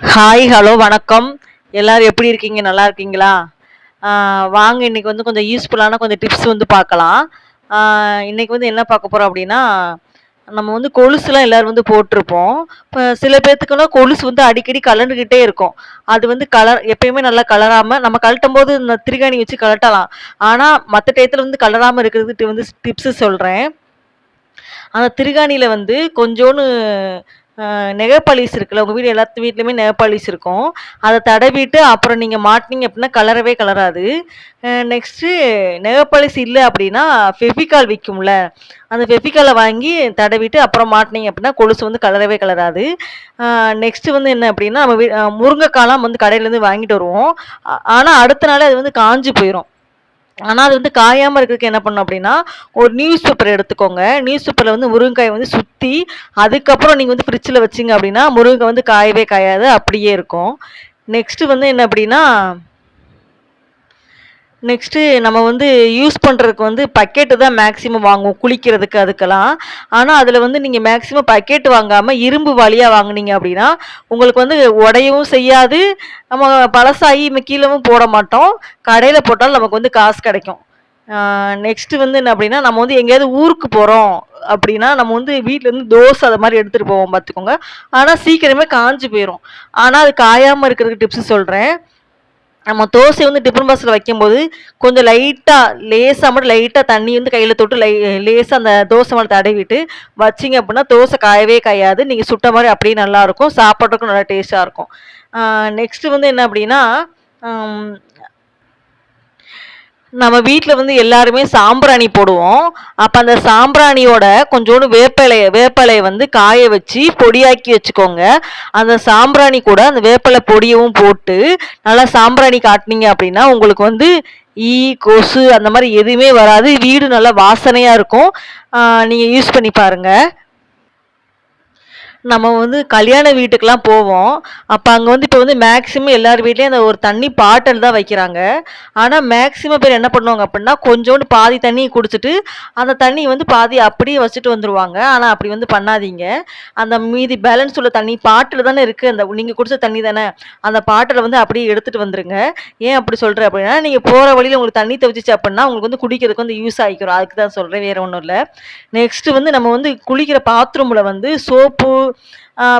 Hi, hello, வணக்கம். எல்லாரும் எப்படி இருக்கீங்க? நல்லா இருக்கீங்களா? வாங்க இன்னைக்கு வந்து கொஞ்சம் யூஸ்ஃபுல்லான கொஞ்சம் டிப்ஸ் வந்து பார்க்கலாம். ஆ இன்னைக்கு வந்து என்ன பார்க்க போறோம் அப்படின்னா, நம்ம வந்து கொலுசுலாம் எல்லாரும் வந்து போட்டுருப்போம். இப்ப சில பேத்துக்குலாம் கொலுசு வந்து அடிக்கடி கழண்டுகிட்டே இருக்கும். அது வந்து எப்பயுமே நல்லா கழறாம நம்ம கழட்டும்போது இந்த திருகாணி வச்சு கழட்டலாம். ஆனா, மத்த டயத்துல வந்து கழறாம இருக்கிறதுக்கு வந்து டிப்ஸ் சொல்றேன். அந்த திருகாணியில வந்து கொஞ்சோன்னு நெயில் பாலிஷ் இருக்குல்ல, உங்க வீடு எல்லாத்து வீட்லயுமே நெயில் பாலிஷ் இருக்கும். அத தடவிட்டு அப்புறம் நீங்க மாட்டுனீங்க அப்டின்னா கலரவே கலராது. நெக்ஸ்ட்டு நெயில் பாலிஷ் இல்ல அப்டின்னா, ஃபெவிகால் விக்கும்ல, அந்த ஃபெவிகால வாங்கி தடவிட்டு அப்புறம் மாட்டுனீங்க அப்டின்னா, கொலுசு வந்து கலரவே கலராது. நெக்ஸ்ட்டு வந்து என்ன அப்டின்னா, நம்ம முருங்கக்காலாம் வந்து கடையிலேருந்து வாங்கிட்டு வருவோம். ஆனா அடுத்த நாளே அது வந்து காஞ்சு போயிரும். ஆனா, அது வந்து காயாம இருக்கறதுக்கு என்ன பண்ணணும் அப்டின்னா, ஒரு நியூஸ் பேப்பர் எடுத்துக்கோங்க. நியூஸ் பேப்பர்ல வந்து முருங்காய வந்து சுத்தி, அதுக்கப்புறம் நீங்க வந்து ஃப்ரிட்ஜ்ல வச்சீங்க அப்டின்னா, முருங்கா வந்து காயவே காயாது. அப்படியே இருக்கும். நெக்ஸ்ட்டு வந்து என்ன அப்டின்னா, நெக்ஸ்ட்டு நம்ம வந்து யூஸ் பண்றதுக்கு வந்து பக்கெட்டு தான் மேக்ஸிமம் வாங்குவோம். குளிக்கிறதுக்கு அதுக்கெல்லாம். ஆனா, அதுல வந்து நீங்க மேக்ஸிமம் பக்கெட் வாங்காம, இரும்பு வாளியா வாங்குனீங்க அப்டின்னா, உங்களுக்கு வந்து உடையவும் செய்யாது. நம்ம பழசாகி கீழவும் போட மாட்டோம். கடையில போட்டாலும் நமக்கு வந்து காசு கிடைக்கும். நெக்ஸ்ட்டு வந்து என்ன அப்டின்னா, நம்ம வந்து எங்கேயாவது ஊருக்கு போறோம் அப்டின்னா, நம்ம வந்து வீட்லருந்து தோசை அது மாரி எடுத்துட்டு போவோம் பார்த்துக்கோங்க. ஆனா, சீக்கிரமே காஞ்சு போயிரும். ஆனா, அது காயாம இருக்கிறதுக்கு டிப்ஸ் சொல்றேன். நம்ம தோசைய வந்து டிஃபன் பாக்ஸ்ல வைக்கும்போது, கொஞ்சம் லேசா மட்டும் லைட்டா தண்ணி வந்து கையில தொட்டு லேசா அந்த தோசை மேல தடவிட்டு வச்சீங்க அப்டின்னா, தோசை காயவே காயாது. நீங்க சுட்ட மாரி அப்படியே நல்லாருக்கும். சாப்பிடறதுக்கும் நல்லா டேஸ்ட்டா இருக்கும். நெக்ஸ்ட்டு வந்து என்ன அப்டின்னா, ம் நம்ம வீட்ல வந்து எல்லாருமே சாம்பிராணி போடுவோம். அப்ப அந்த சாம்பிராணியோட கொஞ்சோண்டு வேப்பிலைய வந்து காய வச்சு பொடியாக்கி வச்சுக்கோங்க. அந்த சாம்பிராணி கூட அந்த வேப்பில பொடியவும் போட்டு, நல்லா சாம்பிராணி காட்டுனீங்க அப்டின்னா, உங்களுக்கு வந்து ஈ, கொசு அந்த மாரி எதுவுமே வராது. வீடு நல்லா வாசனையா இருக்கும். நீங்க யூஸ் பண்ணி பாருங்க. நம்ம வந்து கல்யாண வீட்டுக்குலாம் போவோம். அப்ப அங்க வந்து இப்ப வந்து மேக்ஸிமம் எல்லார் வீட்லயும் அந்த ஒரு தண்ணி பாட்டில் தான் வைக்கிறாங்க. ஆனா மேக்ஸிமம் பேர் என்ன பண்ணுவாங்க அப்டின்னா, கொஞ்சோண்டு பாதி தண்ணிய குடிச்சுட்டு, அந்த தண்ணிய வந்து பாதி அப்படியே வச்சுட்டு வந்துருவாங்க. ஆனா அப்படி வந்து பண்ணாதீங்க. அந்த மீதி பேலன்ஸ் உள்ள தண்ணி பாட்டில் தானே இருக்கு. அந்த நீங்க குடிச்ச தண்ணி தானே. அந்த பாட்டில வந்து அப்படியே எடுத்துட்டு வந்துருங்க. ஏன் அப்படி சொல்றேன் அப்படின்னா, நீங்க போற வழியில உங்களுக்கு தண்ணி தவிச்சிச்சு அப்படின்னா, உங்களுக்கு வந்து குடிக்கிறதுக்கு வந்து யூஸ் ஆயிக்கும். அதுக்கு தான் சொல்றேன். வேற ஒண்ணும் இல்ல. நெக்ஸ்ட் வந்து நம்ம வந்து குளிக்கிற பாத்ரூம்ல வந்து சோப்பு,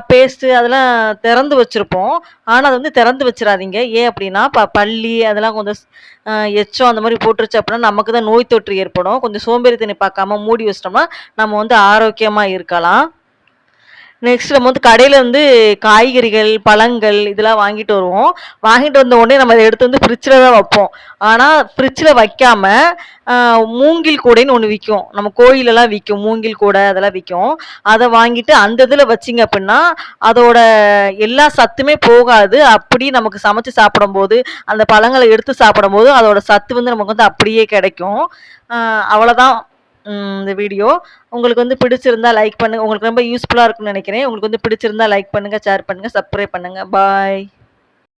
பேஸ்ட்டு அதெல்லாம் திறந்து வச்சிருப்போம். ஆனா, அத வந்து திறந்து வச்சுறாதீங்க. ஏன் அப்படின்னா, பல்லி அதெல்லாம் கொஞ்சம் எச்சம் அந்த மாரி போட்டுருச்சு அப்படின்னா, நமக்கு தான் நோய் தொற்று ஏற்படும். கொஞ்சம் சோம்பேறித்தனம் பார்க்காம மூடி வச்சுட்டோம்னா, நம்ம வந்து ஆரோக்கியமா இருக்கலாம். நெக்ஸ்ட் நம்ம வந்து கடையில வந்து காய்கறிகள், பழங்கள் இதெல்லாம் வாங்கிட்டு வருவோம். வாங்கிட்டு வந்த உடனே நம்ம அத எடுத்து வந்து ஃப்ரிட்ஜ்ல தான் வைப்போம். ஆனா ஃப்ரிட்ஜ்ல வைக்காம, அ மூங்கில் கூடைன்னு ஒண்ணு விக்கும். நம்ம கோயிலலாம் விக்கும். மூங்கில் கூடை அதெல்லாம் விக்கும். அத வாங்கிட்டு அந்த இதுல வச்சீங்க அப்டின்னா, அதோட எல்லா சத்துமே போகாது. அப்படியே நமக்கு சமைச்சு சாப்பிடும்போது, அந்த பழங்கள எடுத்து சாப்பிடும்போது, அதோட சத்து வந்து நமக்கு வந்து அப்படியே கிடைக்கும். அ அவ்வளோதான். இந்த வீடியோ. உங்களுக்கு வந்து பிடிச்சிருந்தா லைக் பண்ணுங்க. உங்களுக்கு ரொம்ப யூஸ்ஃபுல்லா இருக்கும்னு நெனைக்கிறேன். உங்களுக்கு வந்து பிடிச்சிருந்தா லைக் பண்ணுங்க, ஷேர் பண்ணுங்க, சப்ஸ்கிரைப் பண்ணுங்க. பாய்.